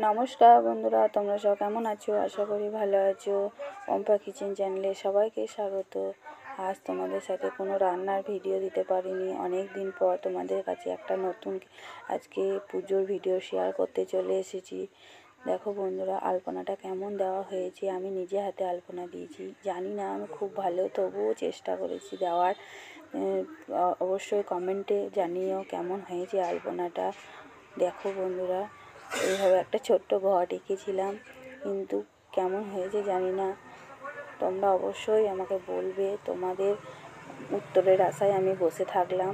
নমস্কার বন্ধুরা, তোমরা সব কেমন আছো? আশা করি ভালো আছো। পম্পা কিচেন চ্যানেলে সবাইকে স্বাগত। আজ তোমাদের সাথে কোনো রান্নার ভিডিও দিতে পারিনি, অনেক দিন পর তোমাদের কাছে একটা নতুন আজকে পুজোর ভিডিও শেয়ার করতে চলে এসেছি। দেখো বন্ধুরা, আলপনাটা কেমন দেওয়া হয়েছে। আমি নিজে হাতে আলপনা দিয়েছি, জানি না আমি খুব ভালো, তবুও চেষ্টা করেছি দেওয়ার। অবশ্যই কমেন্টে জানিও কেমন হয়েছে আলপনাটা। দেখো বন্ধুরা, এইভাবে একটা ছোট্ট ঘর এঁকেছিলাম, কিন্তু কেমন হয়েছে জানি না। তোমরা অবশ্যই আমাকে বলবে, তোমাদের উত্তরের আশায় আমি বসে থাকলাম,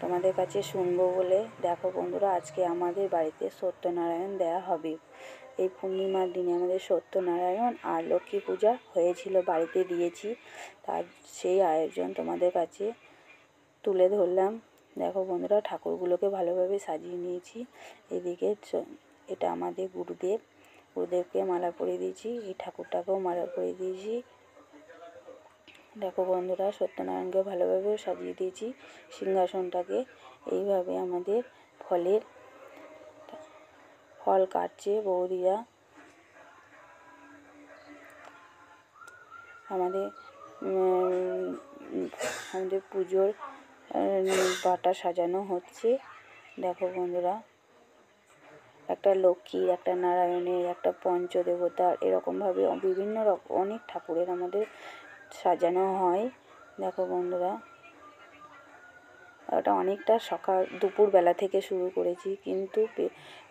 তোমাদের কাছে শুনবো বলে। দেখো বন্ধুরা, আজকে আমাদের বাড়িতে সত্যনারায়ণ দেওয়া হবে। এই পূর্ণিমার দিনে আমাদের সত্যনারায়ণ আর লক্ষ্মী পূজা হয়েছিল, বাড়িতে দিয়েছি, তার সেই আয়োজন তোমাদের কাছে তুলে ধরলাম। দেখো বন্ধুরা, ঠাকুরগুলোকে ভালোভাবে সাজিয়ে নিয়েছি। এদিকে এটা আমাদের গুরুদেবকে মালা পরিয়ে দিয়েছি, এই ঠাকুরটাকেও মালা পরিয়ে দিয়েছি। দেখো বন্ধুরা, সত্যনারায়ণকে ভালোভাবে সাজিয়ে দিয়েছি, সিংহাসনটাকে। এইভাবে আমাদের ফল কাটছে বৌদিরা। আমাদের পুজোর বাটা সাজানো হচ্ছে। দেখো বন্ধুরা, একটা লক্ষ্মীর, একটা নারায়ণের, একটা পঞ্চদেবতার, এরকমভাবে বিভিন্ন রকম অনেক ঠাকুরের আমাদের সাজানো হয়। দেখো বন্ধুরা, ওটা অনেকটা দুপুরবেলা থেকে শুরু করেছি, কিন্তু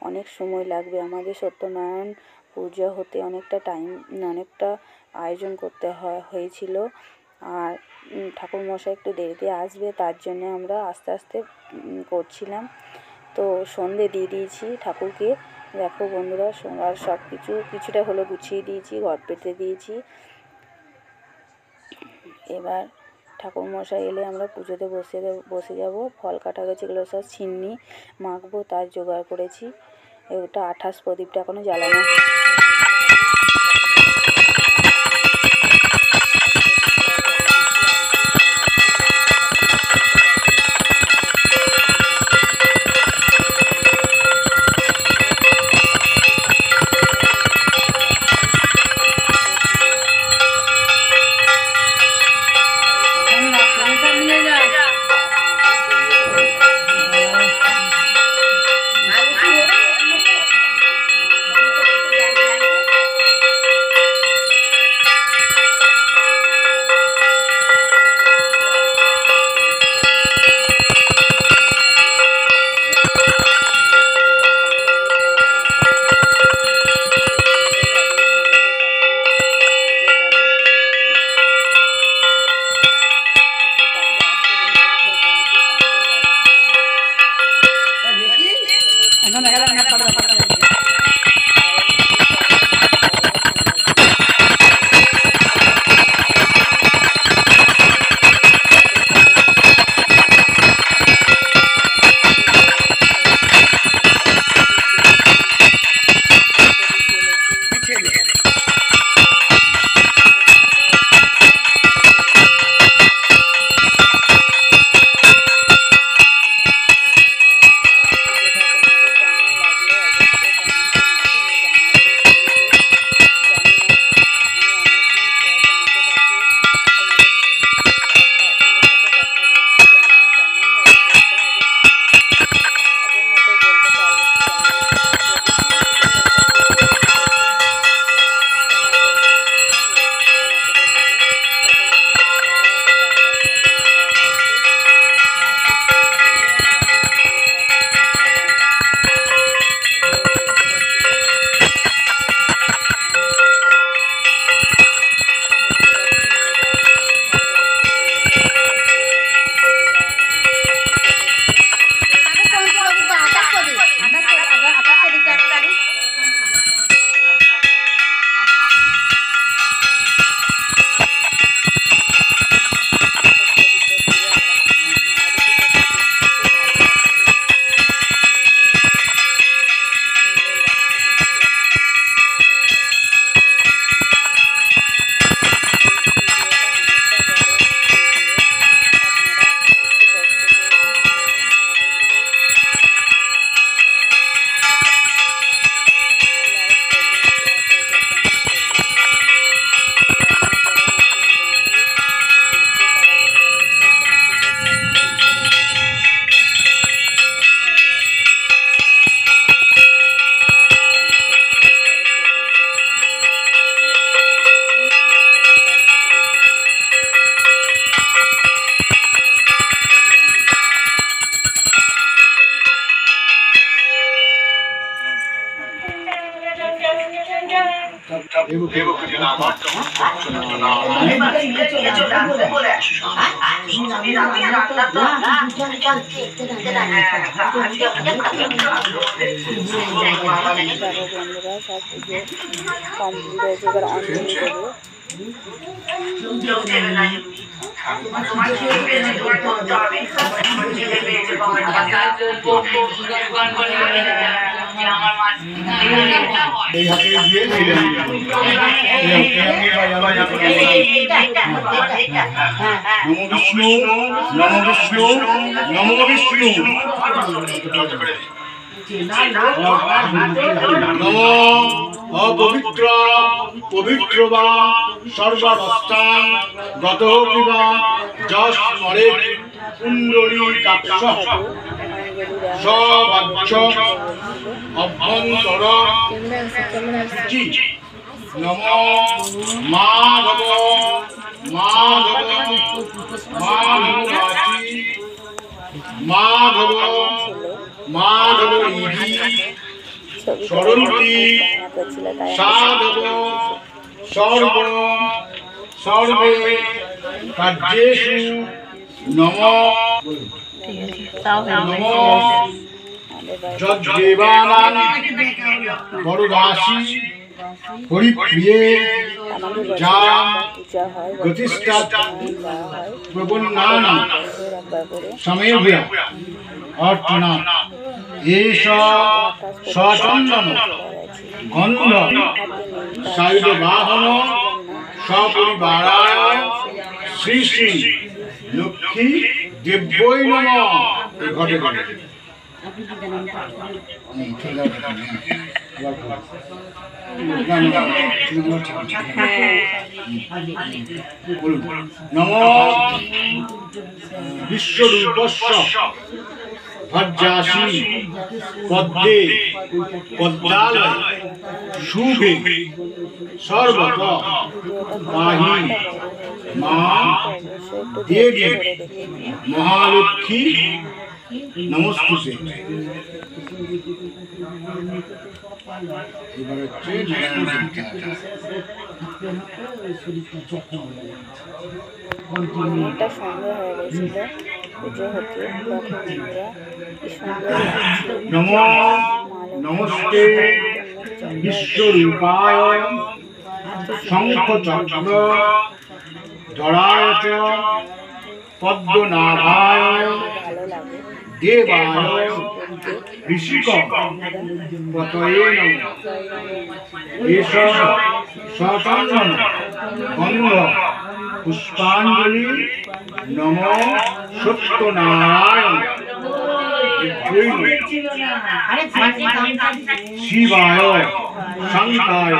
অনেক সময় লাগবে। আমাদের সত্যনারায়ণ পুজো হতে অনেকটা আয়োজন করতে হয়েছিল। আর ঠাকুরমশাই একটু দেরিতে আসবে, তার জন্য আমরা আস্তে আস্তে করছিলাম। তো সন্ধে দিয়ে দিয়েছি ঠাকুরকে। দেখো বন্ধুরা, আর সব কিছুটা হলো গুছিয়ে দিয়েছি, ঘর পেতে দিয়েছি। এবার ঠাকুরমশাই এলে আমরা পুজোতে বসে যাব। ফল কাটা গেছে, এগুলো সব ছিন্নি মাখবো, তার জোগাড় করেছি। ওটা 28 প্রদীপটা এখনো জ্বালানো। সব পুজো কমপ্লিট হয়েছে, এবার অঞ্জলি দেবো। বিষ্ণু নম বিষ্ণু নম বিষ্ণু নম অপবিত্র পবিত্র বা সর্বাবস্থান গত বিবা যশ মরে কুণ্ডলী কাক্ষ সবাচ্য অভ্যন্তর নম মাধব মাধব মাধবাচি মাধব মাধব ইধি সরন্তি সাধব সর্ব সর্বে কার্যেষু নম নম যজ্ঞেবানাং বরদাসী হরিপ্রিয়ে যা গতিষ্ঠাৎ প্রপন্নানাং সমেভ্য অর্চনা এষ সচন্দন গন্ধ সায়ুধ বাহন সপরিবারায় শ্রী শ্রী লক্ষ্মী দেব্যৈ নমঃ। ঘটে ঘটে নম বিশ্বরূপস্য ভজ্রাসি পদ্মে পদ্মালয় শুভে সর্বত পাহি মা দেবী মহালক্ষ্মী নমস্তুতে। এবার হচ্ছে অনেকটা সন্ধ্যা হয়ে গেছিল পুজো হতে, কি সুন্দর নম নমস্তে বিশ্বরূপায় শঙ্খ চক্র ধরায় চ পদ্মনাভায় ভালো লাগে। দেবায় ঋষিক পতয়ে নমঃ। এষ সচন্দন গন্ধ পুষ্পাঞ্জলি নম সত্যনারায়ণ শিবায় শান্তায়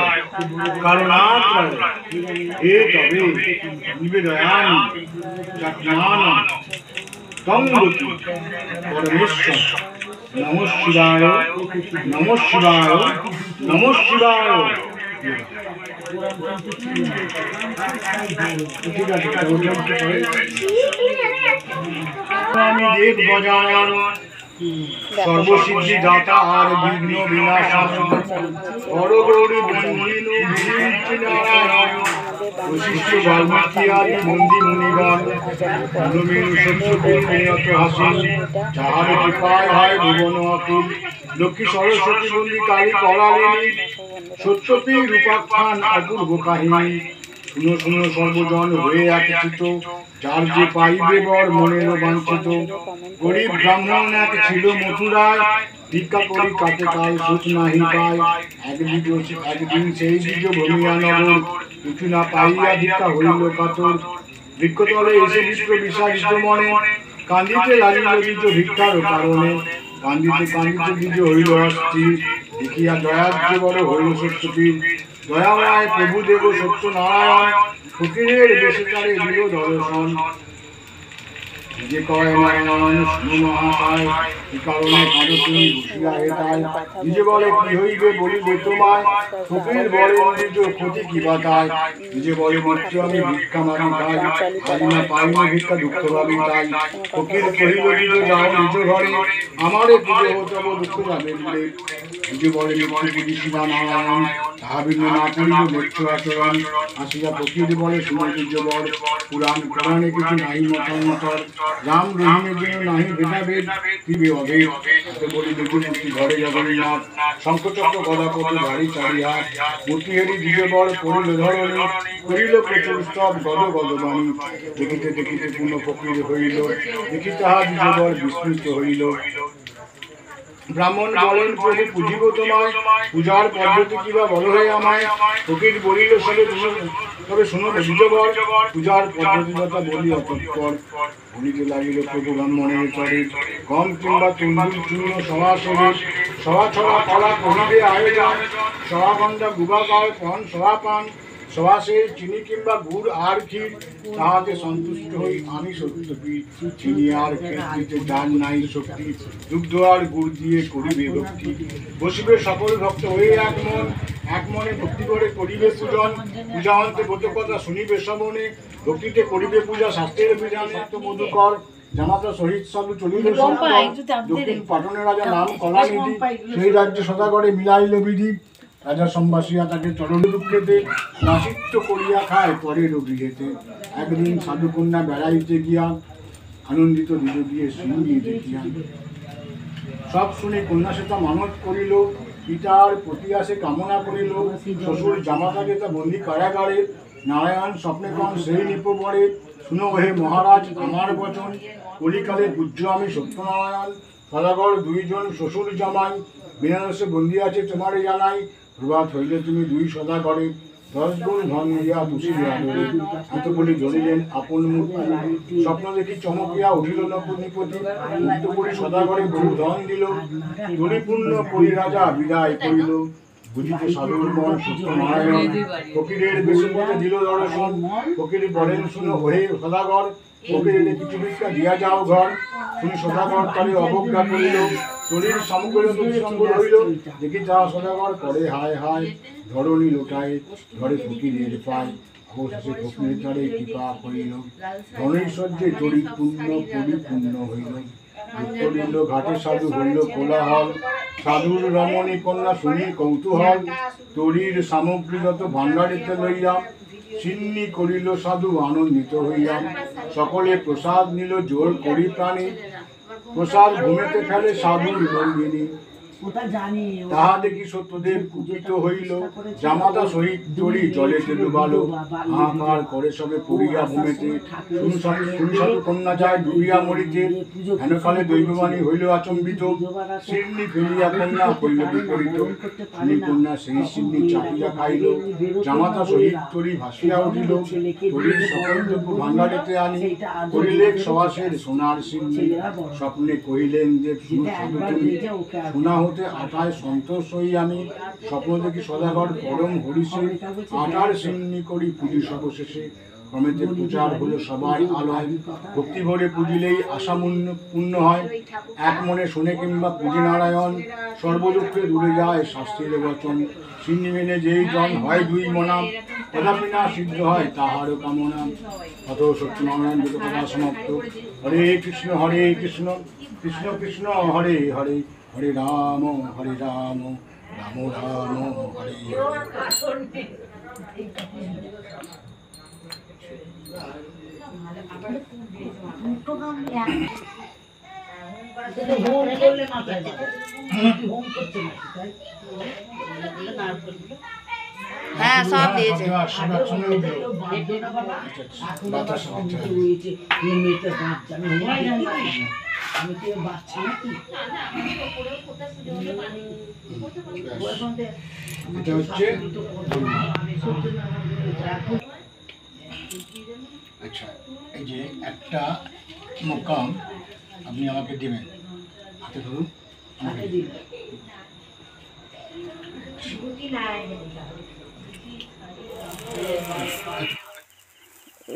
করুণাত্ময় হে তবে নিবেদয়ামি যজ্ঞানম তঙ্গতি পরমেশ্বর। নম শিবায় নম শিবায় নম শিবায়। আমি দেব গজানন সর্বসিদ্ধি দাতা আর বিঘ্ন বিনাশন পরগৌরী বন্দিনু বৈশিষ্ট্য বাল্মীকি আদি নন্দী মুনিগণ মনোমেরু সত্যপূর্ণিয়ত হাসিন যাহার কৃপায় হয় ভুবন অতুল লক্ষ্মী সরস্বতী বন্দী কালী করালিনী সত্যপী রূপাখ্যান অপূর্ব কাহিনী। শুনো শুনো সর্বজন হয়ে একচিত যার যে পাইবে বর মনেরও বাঞ্ছিত। গরিব ব্রাহ্মণ এক ছিল মথুরায় ভিক্ষা করি কাটে কাল সুখ নাহি পায়। একদিন সেই বীজ ভূমিয়া নগর কিছু না পাইয়া ভিক্ষা হইল কাতর। বৃক্ষতলে এসে বিপ্র বিষাদিত মনে কান্দিতে লাগিল বীজ ভিক্ষার কারণে। কান্দিতে কান্দিতে বীজ হইল অস্থির দেখিয়া দয়ার্য বড় হইল সত্যপীর। দয়াময় প্রভুদেব সত্যনারায়ণ ফকিরের বেশে তারে দিল দর্শন। যে কয় নারায়ণ শুনো মহাশয়, কি কারণে কাঁদো তুমি বসিয়া হেতায়, নিজে বলে কি হইবে বলিবে তোমায়, ফকির বলে নিজ ক্ষতি কি বাতায়, নিজে বলে মাত্র আমি ভিক্ষা মারি খাই, আজ না পাইনি ভিক্ষা দুঃখ ভাবি তাই, ফকির কহিল নিজ যাও নিজ ঘরে, আমারে পুজো হতব দুঃখ যাবে বলে, নিজে বলে মৃত্যু বুঝি শিবা নারায়ণ, তাহা ভিন্ন না করিল মৃত্যু আচরণ, আসিয়া ফকির বলে শুনে নিজ বর, পুরাণে কিছু নাহি মতান্তর, রাম রহিমের জন্য নাহি ভেদাভেদ, দিবে অভেদ, এত বলি দেখুন মূর্তি ঘরে জগন্নাথ, শঙ্খচক্র গদাপতি ধারী চারি হাত, মূর্তিহেরি দিবে বর করিল ধরণী, করিল প্রচুর স্তব গদ গদবাণী, দেখিতে দেখিতে পূর্ণ ফকির হইল, দেখি তাহা দিবে বর বিস্মৃত হইল। ব্রাহ্মণ বলেন প্রভু পুজিব তোমায়, পূজার পদ্ধতি কিবা বলো হে আমায়, ফকির বলিল তবে শুনো দ্বিজবর, পূজার পদ্ধতি কথা বলি অতঃপর, বলিতে লাগিল প্রভু ব্রাহ্মণের চরে, গম কিংবা তুলবুল চূর্ণ সভা সেরে, সভা ছড়া কলা করিবে আয়োজন, সভা গন্ধা গুবা গায় পান সভা পান, সবাসে চিনি কিংবা গুড় আর ক্ষীর, তাহাতে সন্তুষ্ট হই আমি সত্যপীঠ, চিনি আর ক্ষীর দিতে যার নাই শক্তি, দুগ্ধ আর গুড় দিয়ে করিবে ভক্তি, বসিবে সকল ভক্ত হয়ে এক মনে ভক্তি করে করিবে পূজন, পূজা অন্তে ব্রত কথা শুনিবে শ্রবণে, ভক্তিতে করিবে পূজা শাস্ত্রের বিধান এত মধুকর, জামাতা সহিত সাধু চলিল দক্ষিণ পাটনের রাজা নাম কলানিধি, সেই রাজ্যে সদাগরে মিলাইল বিধি, রাজা সম্বাসিয়া তাকে চরণ দুঃখেতে নাসিত্য করিয়া খায় পরের গৃহেতে, একদিন সাধুকন্যা বেড়াইতে গিয়া আনন্দিত দিল দিয়ে সিন্ধি দেখিয়া, সব শুনে কন্যা সেটা মানত করিল, পিতার প্রতি আসে কামনা করিল, শ্বশুর জামাতাকে তা বন্দি কারাগারে, নারায়ণ স্বপ্নে কন সেই নিপবরে, শুনো হে মহারাজ আমার বচন, কলিকালে পূজ্য আমি সত্যনারায়ণ, সদাগর দুইজন শ্বশুর জামাই, বেনারসে বন্দি আছে তোমারে জানাই, প্রভাত হইলে তুমি দুই সদাগরে, 10 গুণ ধন দিয়া তুষিয়া ধরে, এত বলি ধরিলেন আপন মূর্তি, স্বপ্ন দেখি চমকিয়া উঠিল নপুনিপতি, মুক্ত করে সদাগরে বহু ধন দিল, পরিপূর্ণ করি রাজা বিদায় করিল, বুঝিতে সাধুর মন সত্যনারায়ণ, ফকিরের বেশি পথে দিল দর্শন, ফকির বলেন শুনো ওহে সদাগর, ফকির কিছু ভিক্ষা দিয়া যাও ঘর, শুনি সদাগর তারে অবজ্ঞা করিল, শরীর সমগ্র দুঃসঙ্গ হইল, দেখি যা সদাগর করে হায় হায়, ধরণী লোটায় ঘরে ফকিরের পায়, অবশেষে ফকির তারে কৃপা করিল, ধনৈশ্বর্যে পরিপূর্ণ হইল, উত্তরিল ঘাটে সাধু হইল কোলাহল, সাধুর রমণী কন্যা শুনি কৌতূহল, তরীর সামগ্রী যত ভাণ্ডারিতে লইয়া, সিন্নি করিল সাধু আনন্দিত হইয়া, সকলে প্রসাদ নিল জোর করি প্রাণী, প্রসাদ ভূমিতে ফেলে সাধুর রঙ্গিনী, তাহা দেখি সত্যদেব কুপিত হইল, জামাতা সহিত তরি জলেতে ডুবালো, হাহাকার করে সবে পড়িয়া ভূমিতে, শুনসাধু কন্যা যায় ডুবিয়া মরিতে, হেনকালে দৈববাণী হইল আচম্বিত, সিন্নি ফেলিয়া কন্যা হইল বিপরীত, শুনি কন্যা সেই সিন্নি চাপিয়া খাইল, জামাতা সহিত তরি ভাসিয়া উঠিল, তরির সকল দ্রব্য ভাণ্ডারিতে আনি, করিলেন সবাসের সোনার সিন্নি, স্বপ্নে কহিলেন যে সাধু তুমি, সোনা হতে আটায় সন্তোষ হই আমি, স্বপ্ন দেখি সদাগর পরম হরিষে, আটার সিন্নি করি পুজো সবশেষে, ক্রমেতে প্রচার হলো সবাই আলয়, ভক্তি ভরে পুজিলেই আশা পূর্ণ হয়, এক মনে শুনে কিংবা পুজি নারায়ণ, সর্বদুঃখে দূরে যায় শাস্ত্রের বচন, সিন্নি মেনে যেই জন হয় দুই মনা, কদাপি না সিদ্ধ হয় তাহারও কামনা, অত সত্যনারায়ণ দুটো কথা সমাপ্ত। হরে কৃষ্ণ কৃষ্ণ কৃষ্ণ হরে হরে, হরে রাম রাম রাম হরে হরে। হ্যাঁ সব দিয়েছে। এটা হচ্ছে আচ্ছা, এই যে একটা মোকাম আপনি আমাকে দেবেন, হাতে ধরুন,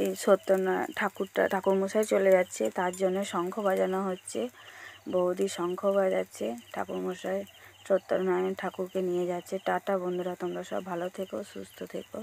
এই সত্যনারায়ণ ঠাকুরমশাই চলে যাচ্ছে, তার জন্য শঙ্খ বাজানো হচ্ছে। বৌদি শঙ্খ বাজাচ্ছে, ঠাকুরমশাই সত্যনারায়ণ ঠাকুরকে নিয়ে যাচ্ছে। টাটা বন্ধুরা, তোমরা সব ভালো থেকো, সুস্থ থেকো।